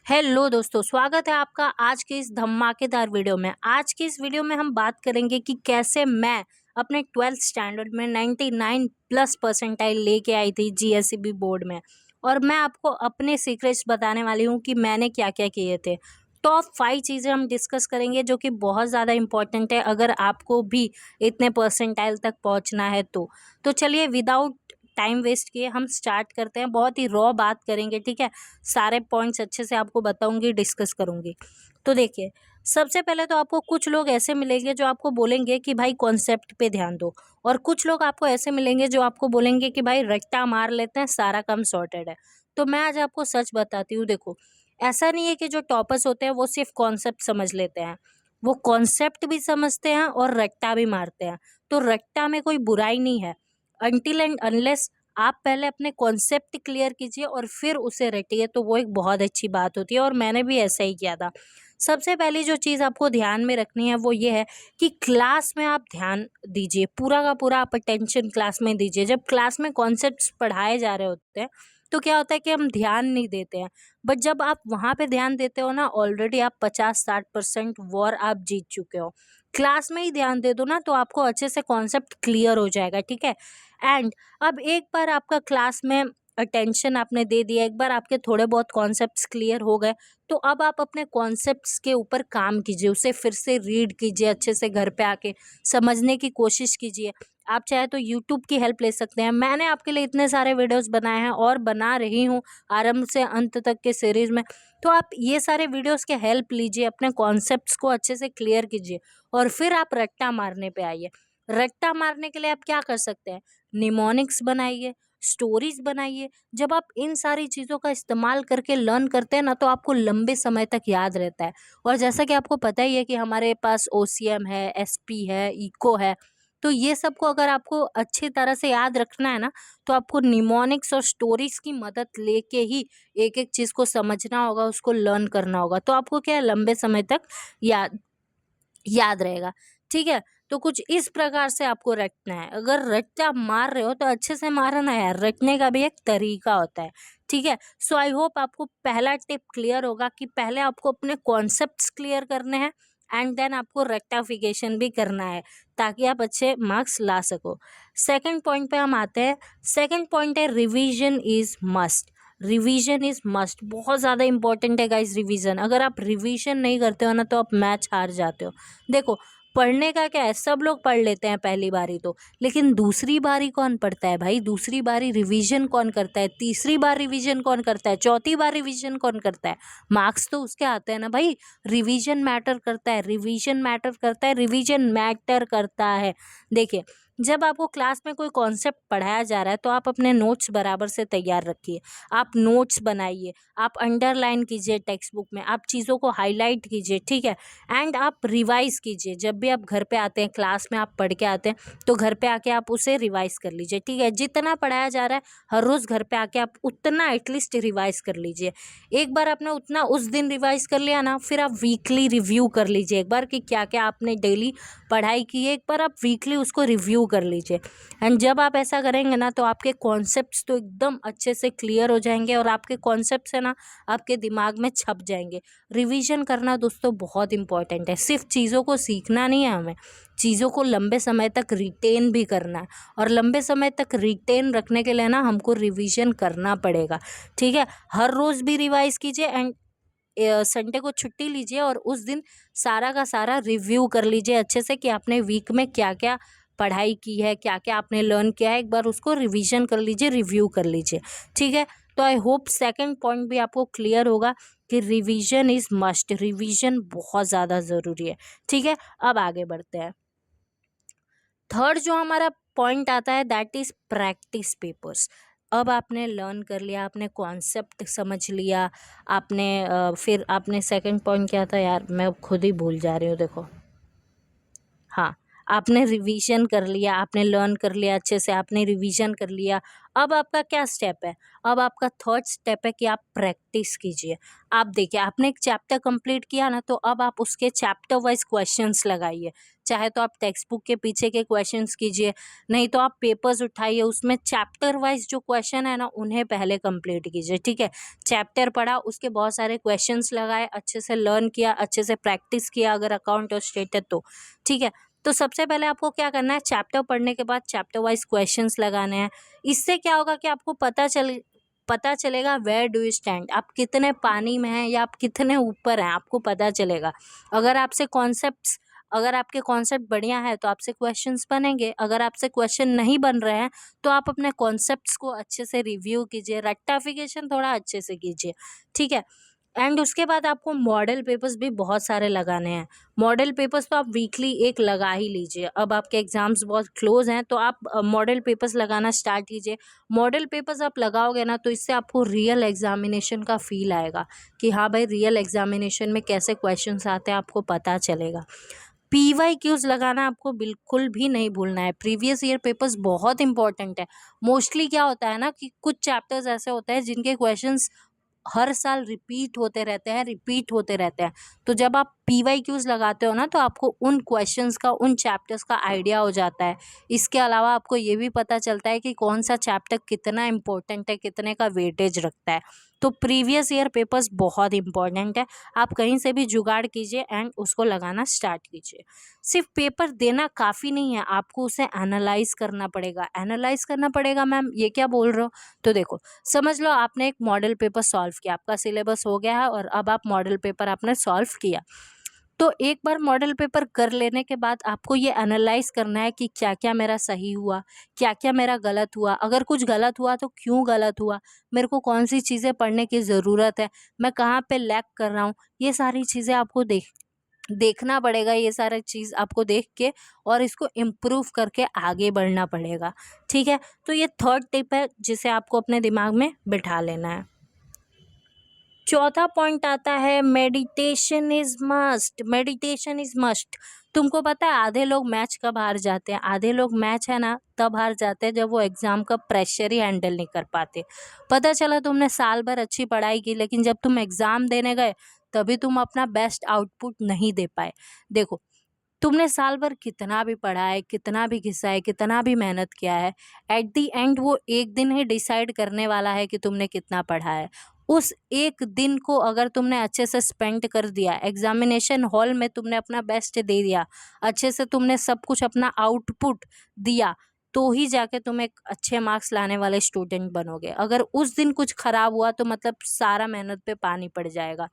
Hello दोस्तों, स्वागत है आपका आज के इस धमाकेदार वीडियो में। आज की इस वीडियो में हम बात करेंगे कि कैसे मैं अपने 12th स्टैंडर्ड में 99 प्लस परसेंटाइल लेके आई थी जीएसईबी बोर्ड में। और मैं आपको अपने सीक्रेट्स बताने वाली हूँ कि मैंने क्या क्या किए थे। टॉप 5 चीज़ें हम डिस्कस करेंगे जो कि बहुत ज़्यादा इंपॉर्टेंट है अगर आपको भी इतने परसेंटाइल तक पहुँचना है तो चलिए विदाउट टाइम वेस्ट किए हम स्टार्ट करते हैं। बहुत ही रॉ बात करेंगे, ठीक है। सारे पॉइंट्स अच्छे से आपको बताऊंगी, डिस्कस करूंगी। तो देखिए, सबसे पहले तो आपको कुछ लोग ऐसे मिलेंगे जो आपको बोलेंगे कि भाई कॉन्सेप्ट पे ध्यान दो, और कुछ लोग आपको ऐसे मिलेंगे जो आपको बोलेंगे कि भाई रट्टा मार लेते हैं, सारा काम सॉर्टेड है। तो मैं आज आपको सच बताती हूँ। देखो, ऐसा नहीं है कि जो टॉपर्स होते हैं वो सिर्फ कॉन्सेप्ट समझ लेते हैं, वो कॉन्सेप्ट भी समझते हैं और रट्टा भी मारते हैं। तो रट्टा में कोई बुराई नहीं है, अनटिल एंड अनलेस आप पहले अपने कॉन्सेप्ट क्लियर कीजिए और फिर उसे रटिए, तो वो एक बहुत अच्छी बात होती है। और मैंने भी ऐसा ही किया था। सबसे पहली जो चीज़ आपको ध्यान में रखनी है वो ये है कि क्लास में आप ध्यान दीजिए, पूरा का पूरा आप अटेंशन क्लास में दीजिए। जब क्लास में कॉन्सेप्ट्स पढ़ाए जा रहे होते हैं तो क्या होता है कि हम ध्यान नहीं देते हैं, बट जब आप वहाँ पे ध्यान देते हो ना, ऑलरेडी आप 50-60% वॉर आप जीत चुके हो। क्लास में ही ध्यान दे दो ना, तो आपको अच्छे से कॉन्सेप्ट क्लियर हो जाएगा, ठीक है। एंड अब एक बार आपका क्लास में अटेंशन आपने दे दिया, एक बार आपके थोड़े बहुत कॉन्सेप्ट्स क्लियर हो गए, तो अब आप अपने कॉन्सेप्ट्स के ऊपर काम कीजिए, उसे फिर से रीड कीजिए, अच्छे से घर पे आके समझने की कोशिश कीजिए। आप चाहे तो यूट्यूब की हेल्प ले सकते हैं। मैंने आपके लिए इतने सारे वीडियोस बनाए हैं और बना रही हूँ आरंभ से अंत तक के सीरीज़ में। तो आप ये सारे वीडियोस के हेल्प लीजिए, अपने कॉन्सेप्ट्स को अच्छे से क्लियर कीजिए और फिर आप रट्टा मारने पे आइए। रट्टा मारने के लिए आप क्या कर सकते हैं? निमोनिक्स बनाइए, स्टोरीज बनाइए। जब आप इन सारी चीज़ों का इस्तेमाल करके लर्न करते हैं ना, तो आपको लंबे समय तक याद रहता है। और जैसा कि आपको पता ही है कि हमारे पास ओसीएम है, एसपी है, इको है। तो ये सब को अगर आपको अच्छी तरह से याद रखना है ना, तो आपको निमोनिक्स और स्टोरीज की मदद लेके ही एक एक चीज़ को समझना होगा, उसको लर्न करना होगा। तो आपको क्या है, लंबे समय तक याद याद रहेगा, ठीक है। तो कुछ इस प्रकार से आपको रटना है। अगर रट्टा मार रहे हो तो अच्छे से मारो ना यार, रटने का भी एक तरीका होता है, ठीक है। सो आई होप आपको पहला टिप क्लियर होगा कि पहले आपको अपने कॉन्सेप्ट्स क्लियर करने हैं एंड देन आपको रेक्टाफिकेशन भी करना है, ताकि आप अच्छे मार्क्स ला सको। सेकंड पॉइंट पे हम आते हैं। सेकंड पॉइंट है revision is must. Revision is must, बहुत ज़्यादा इंपॉर्टेंट है गाइस रिवीजन। अगर आप रिवीजन नहीं करते हो ना, तो आप मैच हार जाते हो। देखो, पढ़ने का क्या है, सब लोग पढ़ लेते हैं पहली बारी तो, लेकिन दूसरी बारी कौन पढ़ता है भाई? दूसरी बारी रिवीजन कौन करता है? तीसरी बार रिवीजन कौन करता है? चौथी बार रिवीजन कौन करता है? मार्क्स तो उसके आते हैं ना भाई। रिवीजन मैटर करता है, रिवीजन मैटर करता है, रिवीजन मैटर करता है। देखिए, जब आपको क्लास में कोई कॉन्सेप्ट पढ़ाया जा रहा है तो आप अपने नोट्स बराबर से तैयार रखिए। आप नोट्स बनाइए, आप अंडरलाइन कीजिए टेक्स्ट बुक में, आप चीज़ों को हाईलाइट कीजिए, ठीक है। एंड आप रिवाइज कीजिए। जब भी आप घर पे आते हैं, क्लास में आप पढ़ के आते हैं, तो घर पे आके आप उसे रिवाइज कर लीजिए, ठीक है। जितना पढ़ाया जा रहा है हर रोज़ घर पे आके आप उतना एटलीस्ट रिवाइज कर लीजिए। एक बार आपने उतना उस दिन रिवाइज कर लिया ना, फिर आप वीकली रिव्यू कर लीजिए एक बार कि क्या क्या आपने डेली पढ़ाई की है। एक बार आप वीकली उसको रिव्यू कर लीजिए। एंड जब आप ऐसा करेंगे ना, तो आपके कॉन्सेप्ट्स तो एकदम अच्छे से क्लियर हो जाएंगे और आपके कॉन्सेप्ट्स है ना, आपके दिमाग में छप जाएंगे। रिवीजन करना दोस्तों बहुत इंपॉर्टेंट है। सिर्फ चीज़ों को सीखना नहीं है हमें, चीज़ों को लंबे समय तक रिटेन भी करना है। और लंबे समय तक रिटेन रखने के लिए ना हमको रिवीजन करना पड़ेगा, ठीक है। हर रोज़ भी रिवाइज कीजिए एंड संडे को छुट्टी लीजिए और उस दिन सारा का सारा रिव्यू कर लीजिए अच्छे से कि आपने वीक में क्या क्या पढ़ाई की है, क्या क्या आपने लर्न किया है। एक बार उसको रिवीजन कर लीजिए, रिव्यू कर लीजिए, ठीक है। तो आई होप सेकंड पॉइंट भी आपको क्लियर होगा कि रिवीजन इज़ मस्ट। रिवीजन बहुत ज़्यादा ज़रूरी है, ठीक है। अब आगे बढ़ते हैं। थर्ड जो हमारा पॉइंट आता है दैट इज़ प्रैक्टिस पेपर्स। अब आपने लर्न कर लिया, आपने कॉन्सेप्ट समझ लिया, आपने फिर आपने सेकंड पॉइंट क्या था यार, मैं खुद ही भूल जा रही हूँ, देखो। हाँ, आपने रिवीजन कर लिया, आपने लर्न कर लिया अच्छे से, आपने रिवीजन कर लिया। अब आपका क्या स्टेप है? अब आपका थर्ड स्टेप है कि आप प्रैक्टिस कीजिए। आप देखिए, आपने एक चैप्टर कंप्लीट किया ना, तो अब आप उसके चैप्टर वाइज क्वेश्चंस लगाइए। चाहे तो आप टेक्स्ट बुक के पीछे के क्वेश्चंस कीजिए, नहीं तो आप पेपर्स उठाइए, उसमें चैप्टर वाइज जो क्वेश्चन है ना उन्हें पहले कंप्लीट कीजिए। ठीक है, चैप्टर पढ़ा, उसके बहुत सारे क्वेश्चंस लगाए, अच्छे से लर्न किया, अच्छे से प्रैक्टिस किया, अगर अकाउंट और स्टेट है तो। ठीक है, तो सबसे पहले आपको क्या करना है, चैप्टर पढ़ने के बाद चैप्टर वाइज क्वेश्चंस लगाने हैं। इससे क्या होगा कि आपको पता चलेगा वेयर डू यू स्टैंड, आप कितने पानी में हैं या आप कितने ऊपर हैं, आपको पता चलेगा। अगर आपके कॉन्सेप्ट बढ़िया है तो आपसे क्वेश्चंस बनेंगे, अगर आपसे क्वेश्चन नहीं बन रहे हैं तो आप अपने कॉन्सेप्ट्स को अच्छे से रिव्यू कीजिए, रेक्टिफिकेशन थोड़ा अच्छे से कीजिए। ठीक है, एंड उसके बाद आपको मॉडल पेपर्स भी बहुत सारे लगाने हैं। मॉडल पेपर्स तो आप वीकली एक लगा ही लीजिए। अब आपके एग्ज़ाम्स बहुत क्लोज हैं तो आप मॉडल पेपर्स लगाना स्टार्ट कीजिए। मॉडल पेपर्स आप लगाओगे ना तो इससे आपको रियल एग्जामिनेशन का फील आएगा कि हाँ भाई, रियल एग्जामिनेशन में कैसे क्वेश्चंस आते हैं आपको पता चलेगा। PYQs लगाना आपको बिल्कुल भी नहीं भूलना है। प्रीवियस ईयर पेपर्स बहुत इंपॉर्टेंट है। मोस्टली क्या होता है ना कि कुछ चैप्टर्स ऐसे होते हैं जिनके क्वेश्चंस हर साल रिपीट होते रहते हैं। तो जब आप PYQs लगाते हो ना तो आपको उन क्वेश्चंस का, उन चैप्टर्स का आइडिया हो जाता है। इसके अलावा आपको ये भी पता चलता है कि कौन सा चैप्टर कितना इम्पोर्टेंट है, कितने का वेटेज रखता है। तो प्रीवियस ईयर पेपर्स बहुत इंपॉर्टेंट है। आप कहीं से भी जुगाड़ कीजिए एंड उसको लगाना स्टार्ट कीजिए। सिर्फ पेपर देना काफ़ी नहीं है, आपको उसे एनालाइज करना पड़ेगा। एनालाइज करना पड़ेगा मैम, ये क्या बोल रहे हो? तो देखो, समझ लो आपने एक मॉडल पेपर सॉल्व किया, आपका सिलेबस हो गया है और अब आप मॉडल पेपर आपने सॉल्व किया। तो एक बार मॉडल पेपर कर लेने के बाद आपको ये एनालाइज करना है कि क्या क्या मेरा सही हुआ, क्या क्या मेरा गलत हुआ, अगर कुछ गलत हुआ तो क्यों गलत हुआ, मेरे को कौन सी चीज़ें पढ़ने की ज़रूरत है, मैं कहाँ पे लैग कर रहा हूँ। ये सारी चीज़ें आपको देखना पड़ेगा, ये सारा चीज़ आपको देख के और इसको इम्प्रूव करके आगे बढ़ना पड़ेगा। ठीक है, तो ये थर्ड टिप है जिसे आपको अपने दिमाग में बिठा लेना है। चौथा पॉइंट आता है meditation is must. Meditation is must. तुमको पता है आधे लोग मैच कब हार जाते हैं? आधे लोग मैच है ना तब हार जाते हैं जब वो एग्जाम का प्रेशर ही हैंडल नहीं कर पाते। पता चला तुमने साल भर अच्छी पढ़ाई की लेकिन जब तुम एग्जाम देने गए तभी तुम अपना बेस्ट आउटपुट नहीं दे पाए। देखो, तुमने साल भर कितना भी पढ़ा है, कितना भी घिसा है, कितना भी मेहनत किया है, एट द एंड वो एक दिन ही डिसाइड करने वाला है कि तुमने कितना पढ़ा है। उस एक दिन को अगर तुमने अच्छे से स्पेंड कर दिया, एग्जामिनेशन हॉल में तुमने अपना बेस्ट दे दिया, अच्छे से तुमने सब कुछ अपना आउटपुट दिया, तो ही जाके तुम एक अच्छे मार्क्स लाने वाले स्टूडेंट बनोगे। अगर उस दिन कुछ खराब हुआ तो मतलब सारा मेहनत पे पानी पड़ जाएगा।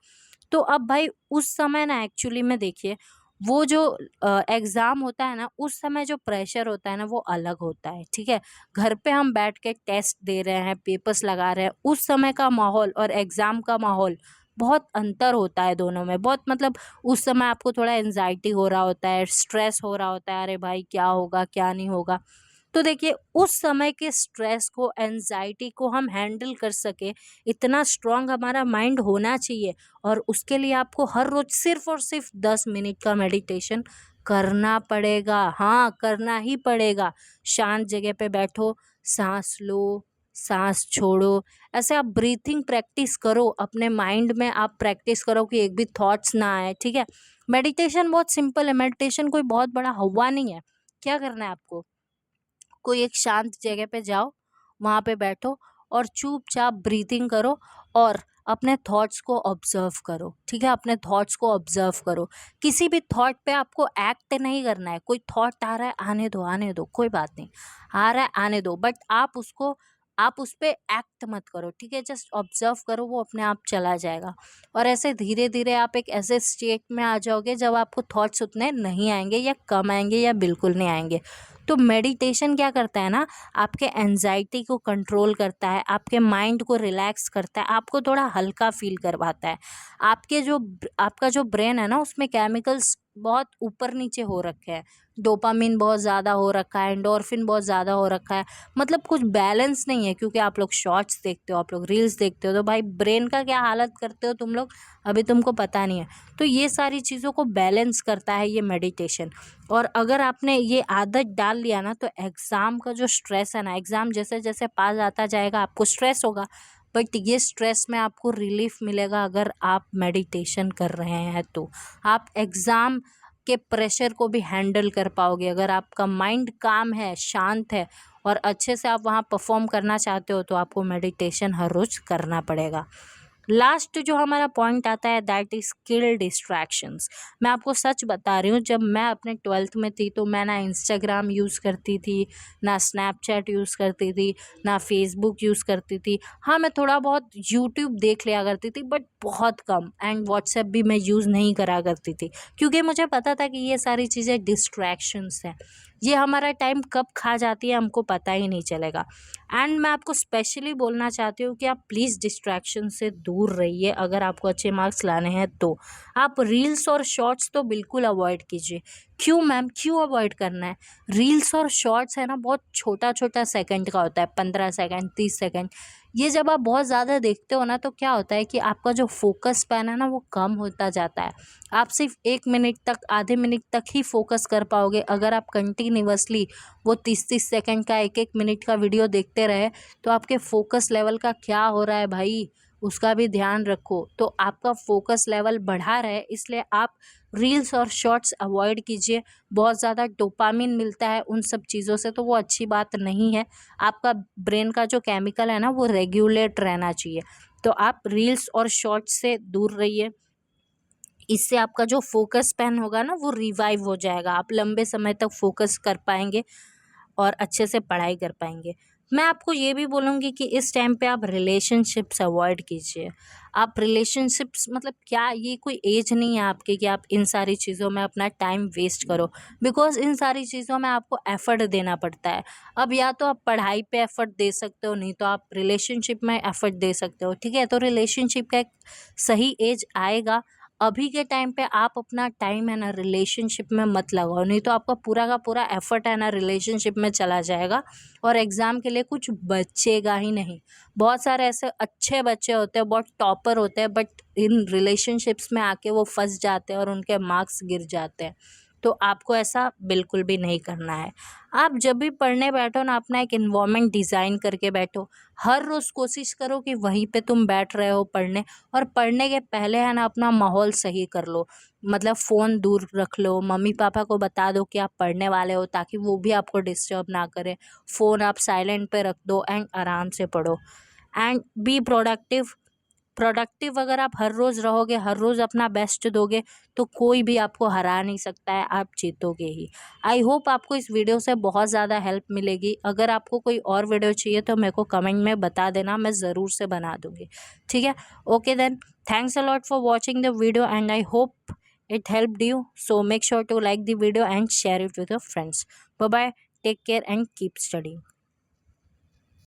तो अब भाई उस समय ना एक्चुअली में देखिए, वो जो एग्ज़ाम होता है ना उस समय जो प्रेशर होता है ना वो अलग होता है। ठीक है, घर पे हम बैठ के टेस्ट दे रहे हैं, पेपर्स लगा रहे हैं, उस समय का माहौल और एग्ज़ाम का माहौल बहुत अंतर होता है दोनों में। बहुत मतलब उस समय आपको थोड़ा एंजाइटी हो रहा होता है, स्ट्रेस हो रहा होता है, अरे भाई क्या होगा क्या नहीं होगा। तो देखिए, उस समय के स्ट्रेस को, एंजाइटी को हम हैंडल कर सके, इतना स्ट्रांग हमारा माइंड होना चाहिए। और उसके लिए आपको हर रोज़ सिर्फ और सिर्फ 10 मिनट का मेडिटेशन करना पड़ेगा। हाँ, करना ही पड़ेगा। शांत जगह पे बैठो, सांस लो, सांस छोड़ो, ऐसे आप ब्रीथिंग प्रैक्टिस करो। अपने माइंड में आप प्रैक्टिस करो कि एक भी थॉट्स ना आए। ठीक है, मेडिटेशन बहुत सिंपल है, मेडिटेशन कोई बहुत बड़ा हवा नहीं है। क्या करना है आपको, कोई एक शांत जगह पे जाओ, वहाँ पे बैठो और चुपचाप ब्रीथिंग करो और अपने थॉट्स को ऑब्जर्व करो। ठीक है, अपने थॉट्स को ऑब्जर्व करो। किसी भी थॉट पे आपको एक्ट नहीं करना है। कोई थॉट आ रहा है, आने दो, कोई बात नहीं, आ रहा है आने दो, बट आप उस पे एक्ट मत करो। ठीक है, जस्ट ऑब्जर्व करो, वो अपने आप चला जाएगा। और ऐसे धीरे धीरे आप एक ऐसे स्टेट में आ जाओगे जब आपको थॉट्स उतने नहीं आएंगे या कम आएंगे या बिल्कुल नहीं आएंगे। तो मेडिटेशन क्या करता है ना, आपके एंजाइटी को कंट्रोल करता है, आपके माइंड को रिलैक्स करता है, आपको थोड़ा हल्का फील करवाता है। आपका जो ब्रेन है ना उसमें केमिकल्स बहुत ऊपर नीचे हो रखे हैं। डोपामिन बहुत ज़्यादा हो रखा है, एंडोर्फिन बहुत ज़्यादा हो रखा है, मतलब कुछ बैलेंस नहीं है। क्योंकि आप लोग शॉर्ट्स देखते हो, आप लोग रील्स देखते हो, तो भाई ब्रेन का क्या हालत करते हो तुम लोग, अभी तुमको पता नहीं है। तो ये सारी चीज़ों को बैलेंस करता है ये मेडिटेशन। और अगर आपने ये आदत डाल लिया ना, तो एग्ज़ाम का जो स्ट्रेस है ना, एग्ज़ाम जैसे जैसे पास आता जाएगा आपको स्ट्रेस होगा, बट ये स्ट्रेस में आपको रिलीफ मिलेगा अगर आप मेडिटेशन कर रहे हैं। तो आप एग्ज़ाम के प्रेशर को भी हैंडल कर पाओगे अगर आपका माइंड काम है, शांत है और अच्छे से आप वहाँ परफॉर्म करना चाहते हो, तो आपको मेडिटेशन हर रोज़ करना पड़ेगा। लास्ट जो हमारा पॉइंट आता है दैट इज स्किल डिस्ट्रैक्शंस। मैं आपको सच बता रही हूँ, जब मैं अपने 12th में थी तो मैं ना इंस्टाग्राम यूज़ करती थी, ना स्नैपचैट यूज़ करती थी, ना फेसबुक यूज़ करती थी। हाँ, मैं थोड़ा बहुत यूट्यूब देख लिया करती थी, बट बहुत कम। एंड व्हाट्सएप भी मैं यूज़ नहीं करा करती थी, क्योंकि मुझे पता था कि ये सारी चीज़ें डिस्ट्रैक्शंस हैं। ये हमारा टाइम कब खा जाती है हमको पता ही नहीं चलेगा। एंड मैं आपको स्पेशली बोलना चाहती हूँ कि आप प्लीज़ डिस्ट्रैक्शन से दूर रहिए अगर आपको अच्छे मार्क्स लाने हैं तो। आप रील्स और शॉर्ट्स तो बिल्कुल अवॉइड कीजिए। क्यों मैम, क्यों अवॉइड करना है? रील्स और शॉर्ट्स है ना, बहुत छोटा छोटा सेकंड का होता है, 15 सेकंड, 30 सेकंड। ये जब आप बहुत ज़्यादा देखते हो ना, तो क्या होता है कि आपका जो फोकस स्पैन है ना, वो कम होता जाता है। आप सिर्फ 1 मिनट तक, आधे मिनट तक ही फोकस कर पाओगे। अगर आप कंटिन्यूअसली वो 30-30 सेकंड का, 1-1 मिनट का वीडियो देखते रहे, तो आपके फोकस लेवल का क्या हो रहा है भाई, उसका भी ध्यान रखो। तो आपका फोकस लेवल बढ़ा रहे, इसलिए आप रील्स और शॉर्ट्स अवॉइड कीजिए। बहुत ज़्यादा डोपामिन मिलता है उन सब चीज़ों से, तो वो अच्छी बात नहीं है। आपका ब्रेन का जो केमिकल है ना, वो रेगुलेट रहना चाहिए। तो आप रील्स और शॉर्ट्स से दूर रहिए। इससे आपका जो फोकस स्पैन होगा ना, वो रिवाइव हो जाएगा। आप लंबे समय तक फोकस कर पाएंगे और अच्छे से पढ़ाई कर पाएंगे। मैं आपको ये भी बोलूँगी कि इस टाइम पे आप रिलेशनशिप्स अवॉइड कीजिए। आप रिलेशनशिप्स, मतलब क्या ये कोई एज नहीं है आपकी कि आप इन सारी चीज़ों में अपना टाइम वेस्ट करो, बिकॉज़ इन सारी चीज़ों में आपको एफ़र्ट देना पड़ता है। अब या तो आप पढ़ाई पे एफ़र्ट दे सकते हो, नहीं तो आप रिलेशनशिप में एफ़र्ट दे सकते हो, ठीक है? तो रिलेशनशिप का एक सही एज आएगा। अभी के टाइम पे आप अपना टाइम है ना रिलेशनशिप में मत लगाओ, नहीं तो आपका पूरा का पूरा एफर्ट है ना रिलेशनशिप में चला जाएगा और एग्ज़ाम के लिए कुछ बचेगा ही नहीं। बहुत सारे ऐसे अच्छे बच्चे होते हैं, बहुत टॉपर होते हैं, बट इन रिलेशनशिप्स में आके वो फंस जाते हैं और उनके मार्क्स गिर जाते हैं। तो आपको ऐसा बिल्कुल भी नहीं करना है। आप जब भी पढ़ने बैठो ना, अपना एक इन्वायरमेंट डिज़ाइन करके बैठो। हर रोज़ कोशिश करो कि वहीं पे तुम बैठ रहे हो पढ़ने, और पढ़ने के पहले है ना अपना माहौल सही कर लो। मतलब फ़ोन दूर रख लो, मम्मी पापा को बता दो कि आप पढ़ने वाले हो, ताकि वो भी आपको डिस्टर्ब ना करें। फ़ोन आप साइलेंट पे रख दो एंड आराम से पढ़ो। And be productive. प्रोडक्टिव अगर आप हर रोज़ रहोगे, हर रोज़ अपना बेस्ट दोगे, तो कोई भी आपको हरा नहीं सकता है, आप जीतोगे ही। आई होप आपको इस वीडियो से बहुत ज़्यादा हेल्प मिलेगी। अगर आपको कोई और वीडियो चाहिए तो मेरे को कमेंट में बता देना, मैं ज़रूर से बना दूँगी, ठीक है? Okay then, thanks a lot for watching the video and I hope it helped you. So make sure to like the video and share it with your friends. Bye bye, take care and keep studying.